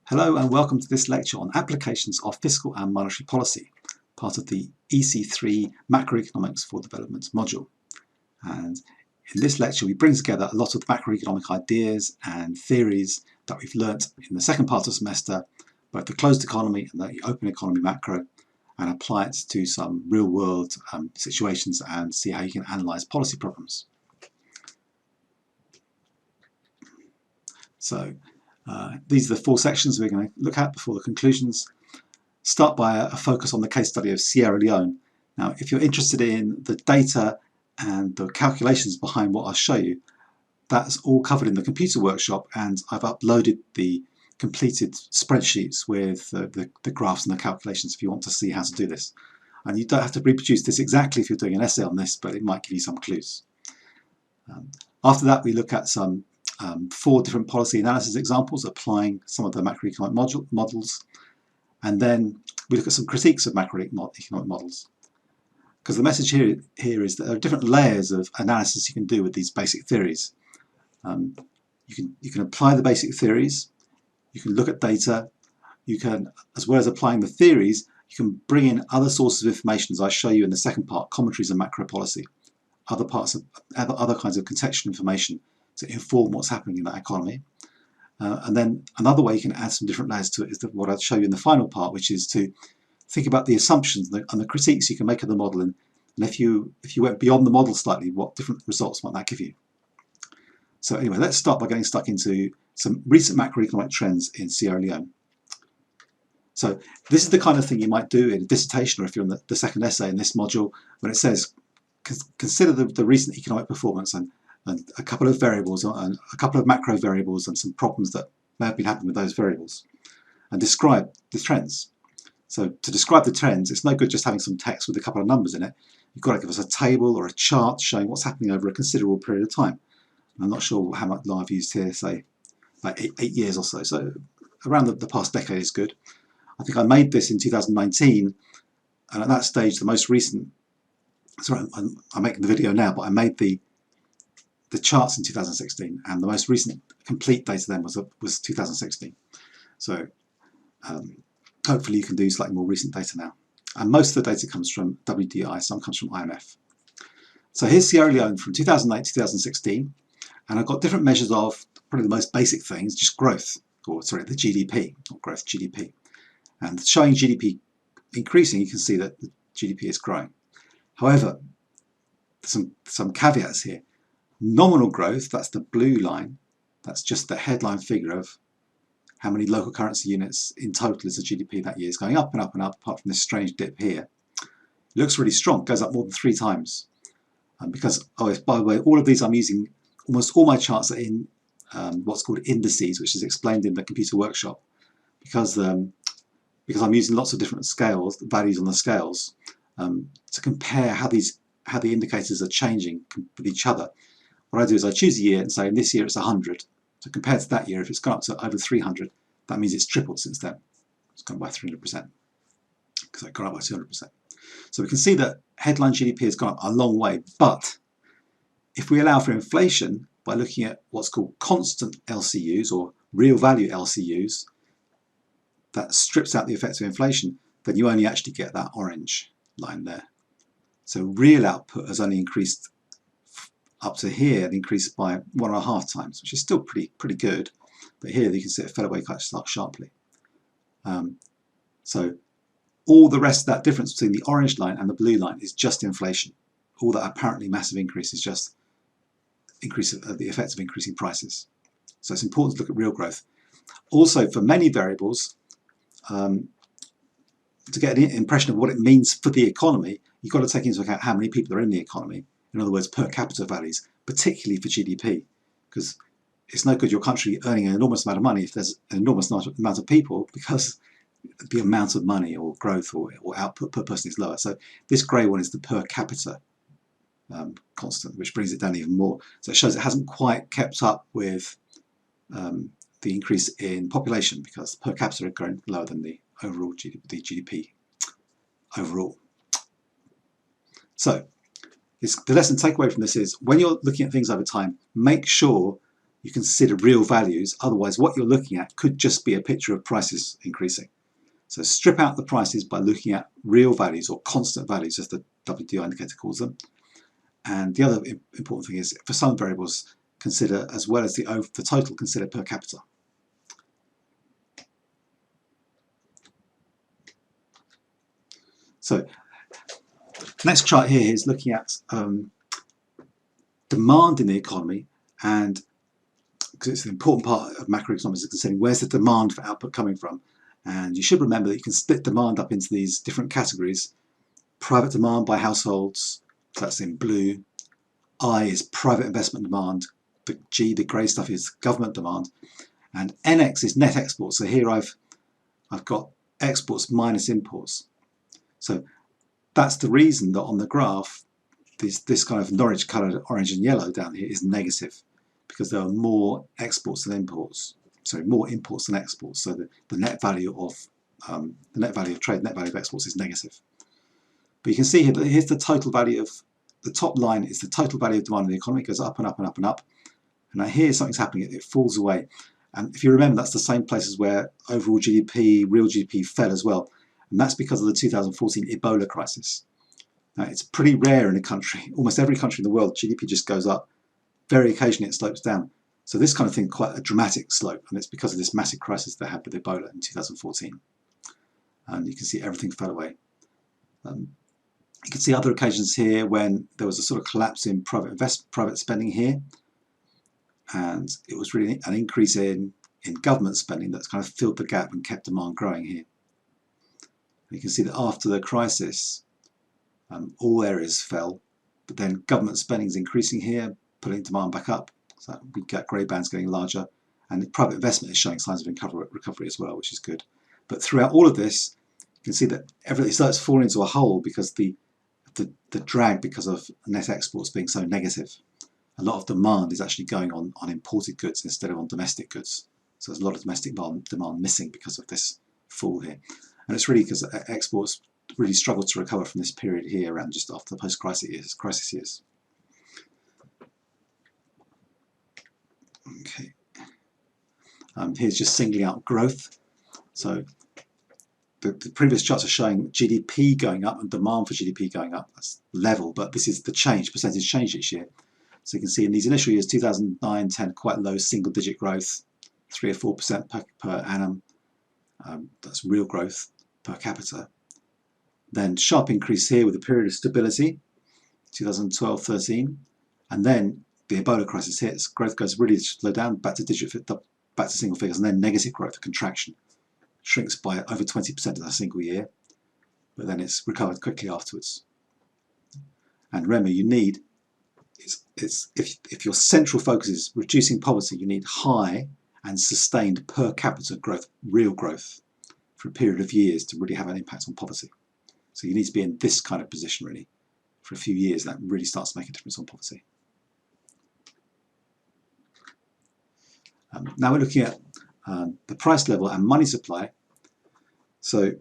Hello and welcome to this lecture on applications of fiscal and monetary policy, part of the ec3 Macroeconomics for Development module. And in this lecture we bring together a lot of macroeconomic ideas and theories that we've learnt in the second part of the semester, both the closed economy and the open economy macro, and apply it to some real world situations and see how you can analyse policy problems. So these are the four sections we're going to look at before the conclusions. Start by a focus on the case study of Sierra Leone. Now, if you're interested in the data and the calculations behind what I'll show you, that's all covered in the computer workshop, and I've uploaded the completed spreadsheets with the graphs and the calculations if you want to see how to do this. And you don't have to reproduce this exactly if you're doing an essay on this, but it might give you some clues. After that, we look at some four different policy analysis examples applying some of the macroeconomic models, and then we look at some critiques of macroeconomic models. Because the message here is that there are different layers of analysis you can do with these basic theories. You can apply the basic theories, you can look at data, you can, as well as applying the theories, you can bring in other sources of information, as I show you in the second part, commentaries and macro policy, other kinds of contextual information to inform what's happening in that economy. And then another way you can add some different layers to it is what I'll show you in the final part, which is to think about the assumptions and the critiques you can make of the model, and if you went beyond the model slightly, what different results might that give you. So anyway, let's start by getting stuck into some recent macroeconomic trends in Sierra Leone. So this is the kind of thing you might do in a dissertation, or if you're in the second essay in this module, when it says consider the recent economic performance and a couple of variables, and a couple of macro variables, and some problems that may have been happening with those variables, and describe the trends. So to describe the trends, it's no good just having some text with a couple of numbers in it. You've got to give us a table or a chart showing what's happening over a considerable period of time. And I'm not sure how much I've used here, say like eight years or so. So around the past decade is good. I think I made this in 2019, and at that stage, the most recent. Sorry, I'm making the video now, but I made the charts in 2016, and the most recent complete data then was 2016. So hopefully you can do slightly more recent data now. And most of the data comes from WDI, some comes from IMF. So here's Sierra Leone from 2008 to 2016, and I've got different measures of probably the most basic things, just growth, or sorry, the GDP, not growth, GDP. And showing GDP increasing, you can see that the GDP is growing. However, some caveats here. Nominal growth, that's the blue line, that's just the headline figure of how many local currency units in total is the GDP that year. Is going up and up and up, apart from this strange dip here. It looks really strong, goes up more than 3 times. Because, oh, by the way, all of these I'm using, almost all my charts are in what's called indices, which is explained in the computer workshop. Because I'm using lots of different scales, values on the scales, to compare how the indicators are changing with each other. What I do is I choose a year and say, in this year it's 100. So compared to that year, if it's gone up to over 300, that means it's tripled since then. It's gone by 300%, because it's gone up by 200%. So we can see that headline GDP has gone up a long way, but if we allow for inflation by looking at what's called constant LCUs, or real value LCUs, that strips out the effects of inflation, then you only actually get that orange line there. So real output has only increased up to here, it increased by 1.5 times, which is still pretty good. But here you can see it fell away quite sharply. So all the rest of that difference between the orange line and the blue line is just inflation. All that apparently massive increase is just increase of the effects of increasing prices. So it's important to look at real growth. Also, for many variables, to get an impression of what it means for the economy, you've got to take into account how many people are in the economy. In other words, per capita values, particularly for GDP, because it's no good your country earning an enormous amount of money if there's an enormous amount of people, because the amount of money or growth or output per person is lower. So this grey one is the per capita constant, which brings it down even more. So it shows it hasn't quite kept up with the increase in population, because per capita are growing lower than the overall GDP overall. So the lesson takeaway from this is, when you're looking at things over time, make sure you consider real values. Otherwise, what you're looking at could just be a picture of prices increasing. So strip out the prices by looking at real values or constant values, as the WDI indicator calls them. And the other important thing is, for some variables, consider, as well as the total, consider per capita. So next chart here is looking at demand in the economy, and because it's an important part of macroeconomics, is considering where's the demand for output coming from. And you should remember that you can split demand up into these different categories. Private demand by households, so that's in blue. I is private investment demand. The G, the grey stuff, is government demand. And NX is net exports. So here I've got exports minus imports. So that's the reason that on the graph, this kind of Norwich coloured orange and yellow down here is negative, because there are more exports than imports. Sorry, more imports than exports. So the net value of trade, net value of exports is negative. But you can see here that here's the total value of, the top line is the total value of demand in the economy. It goes up and up and up and up. And now here something's happening, it falls away. And if you remember, that's the same places where overall GDP, real GDP fell as well. And that's because of the 2014 Ebola crisis. Now, it's pretty rare in a country. Almost every country in the world, GDP just goes up. Very occasionally it slopes down. So this kind of thing, quite a dramatic slope. And it's because of this massive crisis they had with Ebola in 2014. And you can see everything fell away. You can see other occasions here when there was a sort of collapse in private spending here. And it was really an increase in government spending that's kind of filled the gap and kept demand growing here. And you can see that after the crisis, all areas fell, but then government spending is increasing here, pulling demand back up. So we get grey bands getting larger, and private investment is showing signs of recovery as well, which is good. But throughout all of this, you can see that everything starts falling into a hole because the drag because of net exports being so negative. A lot of demand is actually going on imported goods instead of on domestic goods. So there's a lot of domestic demand missing because of this fall here. And it's really because exports really struggled to recover from this period here around just after the post-crisis years. Okay. Here's just singling out growth. So the previous charts are showing GDP going up and demand for GDP going up. That's level, but this is the change, percentage change each year. So you can see in these initial years, 2009, 10, quite low single-digit growth, 3 or 4% per annum. That's real growth per capita. Then sharp increase here with a period of stability, 2012-13, and then the Ebola crisis hits. Growth goes really slow down, back to single figures, and then negative growth, a contraction, shrinks by over 20% in a single year, but then it's recovered quickly afterwards. And remember, you need if your central focus is reducing poverty, you need high and sustained per capita growth, real growth, for a period of years to really have an impact on poverty. So you need to be in this kind of position really for a few years. That really starts to make a difference on poverty. Now we're looking at the price level and money supply. So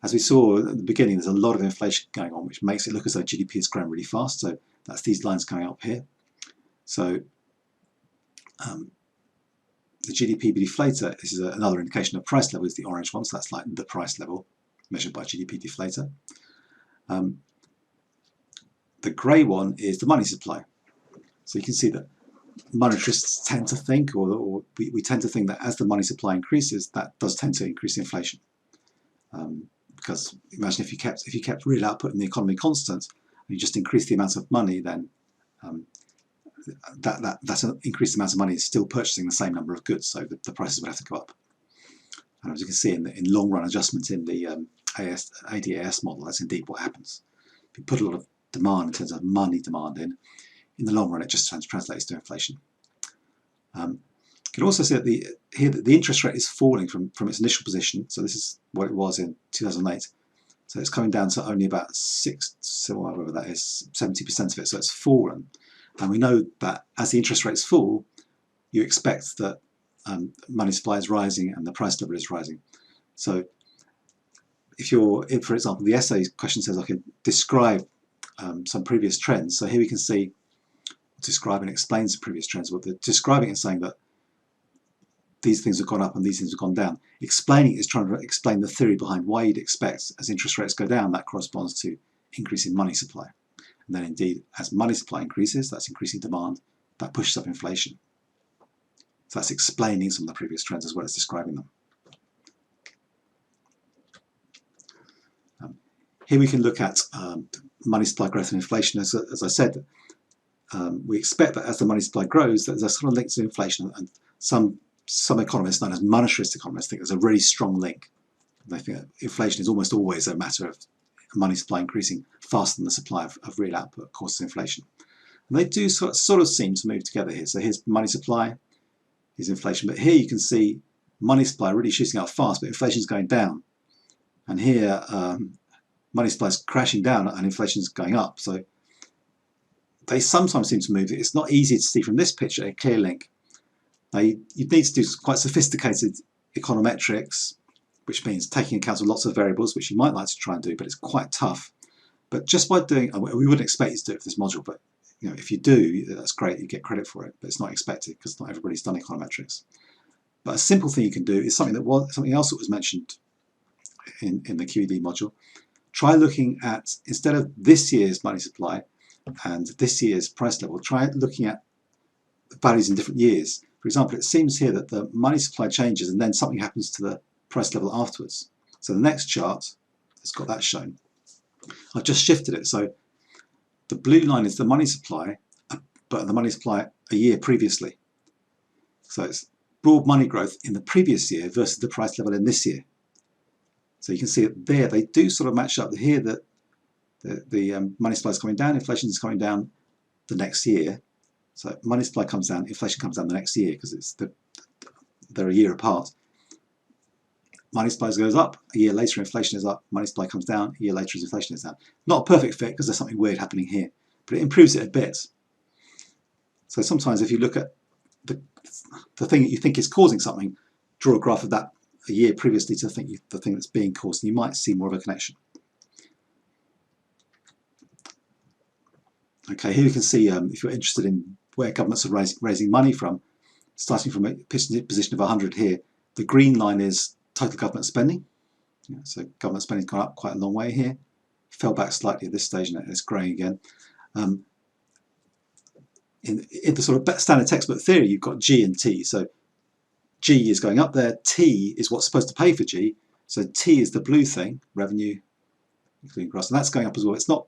as we saw at the beginning, there's a lot of inflation going on, which makes it look as though GDP is growing really fast. So that's these lines coming up here. So the GDP deflator, this is another indication of price level, is the orange one. So that's like the price level measured by GDP deflator. The grey one is the money supply. So you can see that monetarists tend to think, or we tend to think that as the money supply increases, that does tend to increase inflation. Because imagine if you kept real output in the economy constant, and you just increase the amount of money, then that's an increased amount of money is still purchasing the same number of goods, so the prices would have to go up. And as you can see in long run adjustment in the ADAS model, that's indeed what happens. If you put a lot of demand in terms of money demand in the long run, it just translates to inflation. You can also see that the interest rate is falling from its initial position. So this is what it was in 2008. So it's coming down to only about 70% of it. So it's fallen. And we know that as the interest rates fall, you expect that money supply is rising and the price level is rising. So if for example, the essay question says, okay, describe some previous trends. So here we can see describing explains the previous trends. What they're describing is saying that these things have gone up and these things have gone down. Explaining is trying to explain the theory behind why you'd expect as interest rates go down, that corresponds to increase in money supply. And then indeed, as money supply increases, that's increasing demand, that pushes up inflation. So that's explaining some of the previous trends as well as describing them. Here we can look at money supply growth and inflation. As I said, we expect that as the money supply grows, there's a sort of link to inflation, and some economists, known as monetarist economists, think there's a really strong link. They think that inflation is almost always a matter of money supply increasing faster than the supply of real output causes inflation. And they do sort of seem to move together here. So here's money supply, here's inflation, but here you can see money supply really shooting up fast, but inflation is going down. And here money supply is crashing down and inflation is going up. So they sometimes seem to move. It's not easy to see from this picture a clear link. Now you need to do quite sophisticated econometrics, which means taking account of lots of variables, which you might like to try and do, but it's quite tough. But just by doing, we wouldn't expect you to do it for this module, but you know, if you do, that's great, you get credit for it, but it's not expected because not everybody's done econometrics. But a simple thing you can do is something else that was mentioned in the QED module. Try looking at, instead of this year's money supply and this year's price level, try looking at values in different years. For example, it seems here that the money supply changes and then something happens to the price level afterwards. So the next chart has got that shown. I've just shifted it. So the blue line is the money supply, but the money supply a year previously. So it's broad money growth in the previous year versus the price level in this year. So you can see it there, they do sort of match up. Here that the money supply is coming down, inflation is coming down the next year. So money supply comes down, inflation comes down the next year because they're a year apart. Money supply goes up, a year later inflation is up, money supply comes down, a year later inflation is down. Not a perfect fit because there's something weird happening here, but it improves it a bit. So sometimes if you look at the thing that you think is causing something, draw a graph of that a year previously to the thing that's being caused, and you might see more of a connection. Okay, here you can see if you're interested in where governments are raising money from, starting from a position of 100 here, the green line is total government spending. Yeah, so government spending's gone up quite a long way here, fell back slightly at this stage and it's growing again. In the sort of standard textbook theory, you've got G and T. So G is going up there, T is what's supposed to pay for G. So T is the blue thing, revenue, including gross, and that's going up as well. It's not,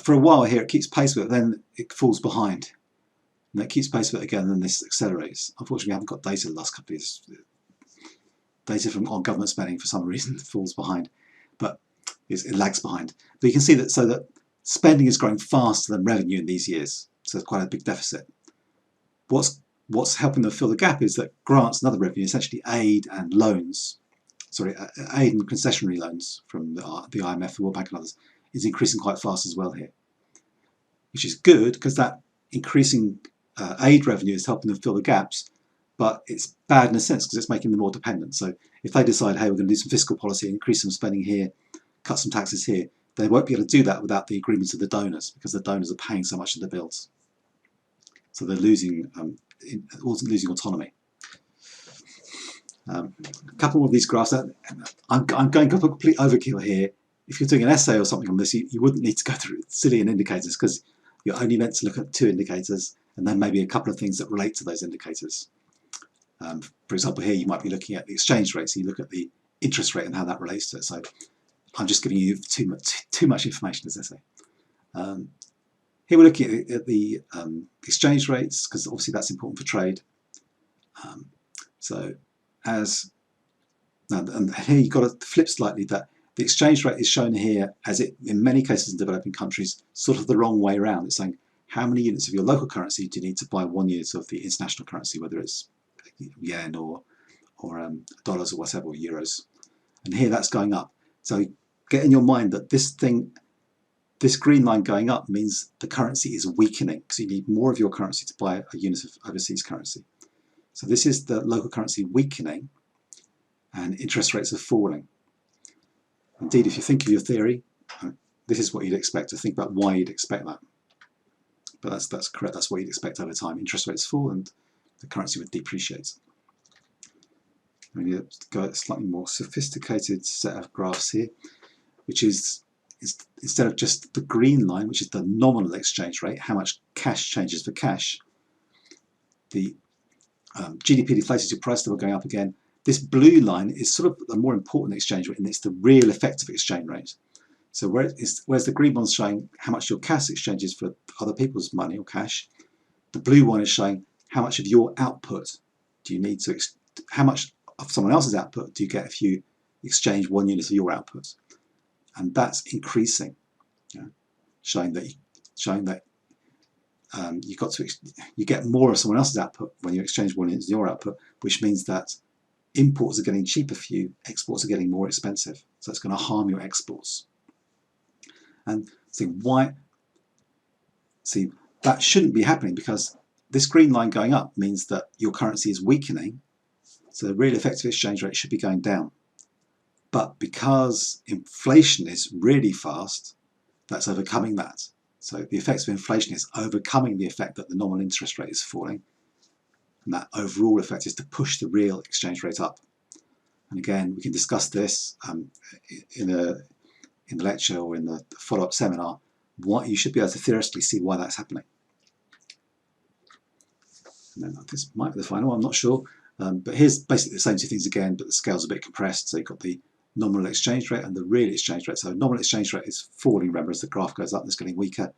for a while here it keeps pace with it, then it falls behind. And it keeps pace with it again, and then this accelerates. Unfortunately, we haven't got data the last couple of years. Data on government spending for some reason falls behind, but it lags behind. But you can see that spending is growing faster than revenue in these years, so there's quite a big deficit. What's helping them fill the gap is that grants and other revenue, essentially aid and loans, aid and concessionary loans from the IMF, the World Bank and others, is increasing quite fast as well here, which is good because that increasing aid revenue is helping them fill the gaps. But it's bad in a sense because it's making them more dependent. So if they decide, hey, we're going to do some fiscal policy, increase some spending here, cut some taxes here, they won't be able to do that without the agreements of the donors because the donors are paying so much of the bills. So they're losing autonomy. A couple more of these graphs. I'm going for complete overkill here. If you're doing an essay or something on this, you wouldn't need to go through zillion indicators because you're only meant to look at 2 indicators and then maybe a couple of things that relate to those indicators. For example, here you might be looking at the exchange rate, so you look at the interest rate and how that relates to it. So I'm just giving you too much information, as they say. Here we're looking at the exchange rates, because obviously that's important for trade. And here you've got to flip slightly that the exchange rate is shown here as it, in many cases in developing countries, sort of the wrong way around. It's saying how many units of your local currency do you need to buy 1 unit of the international currency, whether it's yen or dollars or whatever, or euros. And here that's going up. So get in your mind that this green line going up means the currency is weakening, because you need more of your currency to buy a unit of overseas currency. So this is the local currency weakening and interest rates are falling. Indeed, if you think of your theory, this is what you'd expect to think about why you'd expect that. but that's correct. That's what you'd expect over time. Interest rates fall and the currency would depreciate. We need to go a slightly more sophisticated set of graphs here, which is instead of just the green line, which is the nominal exchange rate, how much cash changes for cash, the GDP deflated to price level going up again. This blue line is sort of a more important exchange rate, and it's the real effective exchange rate. So whereas the green one's showing how much your cash exchanges for other people's money or cash, the blue one is showing how much of your output do you need to, how much of someone else's output do you get if you exchange 1 unit of your output, and that's increasing, showing that you get more of someone else's output when you exchange 1 unit of your output, which means that imports are getting cheaper for you, exports are getting more expensive, so it's going to harm your exports. And see that shouldn't be happening, because this green line going up means that your currency is weakening, so the real effective exchange rate should be going down. But because inflation is really fast, that's overcoming that. So the effects of inflation is overcoming the effect that the nominal interest rate is falling, and that overall effect is to push the real exchange rate up. And again, we can discuss this in the lecture or in the follow-up seminar. What you should be able to theoretically see why that's happening. And then this might be the final one, I'm not sure. But here's basically the same two things again, but the scale's a bit compressed. So you've got the nominal exchange rate and the real exchange rate. So nominal exchange rate is falling, remember, as the graph goes up, it's getting weaker.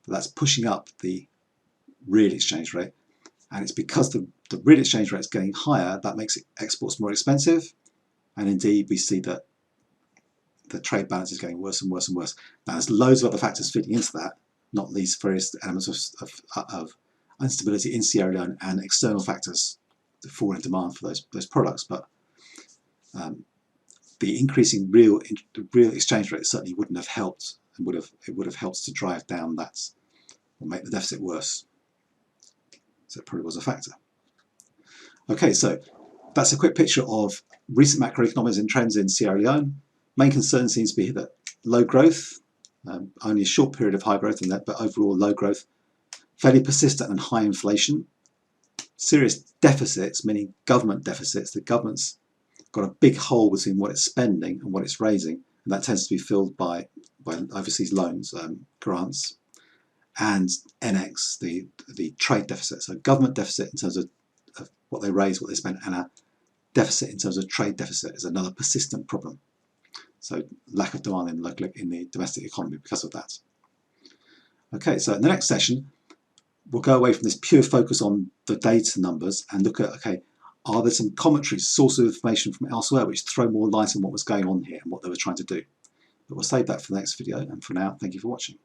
But that's pushing up the real exchange rate. And it's because the real exchange rate is getting higher, that makes exports more expensive. And indeed, we see that the trade balance is getting worse and worse and worse. Now, there's loads of other factors feeding into that, not least various elements of instability in Sierra Leone and external factors, the fall in demand for those products. But the increasing real exchange rate certainly wouldn't have helped, and it would have helped to drive down that or make the deficit worse. So it probably was a factor. Okay, so that's a quick picture of recent macroeconomics and trends in Sierra Leone. Main concern seems to be that low growth, only a short period of high growth in that, but overall low growth, fairly persistent and high inflation, serious deficits, meaning government deficits. The government's got a big hole between what it's spending and what it's raising, and that tends to be filled by overseas loans, grants, and NX, the trade deficit. So government deficit in terms of what they raise, what they spend, and a deficit in terms of trade deficit is another persistent problem. So lack of demand in the domestic economy because of that. Okay, so in the next session, we'll go away from this pure focus on the data numbers and look at, okay, are there some commentaries, sources of information from elsewhere which throw more light on what was going on here and what they were trying to do? But we'll save that for the next video, and for now, thank you for watching.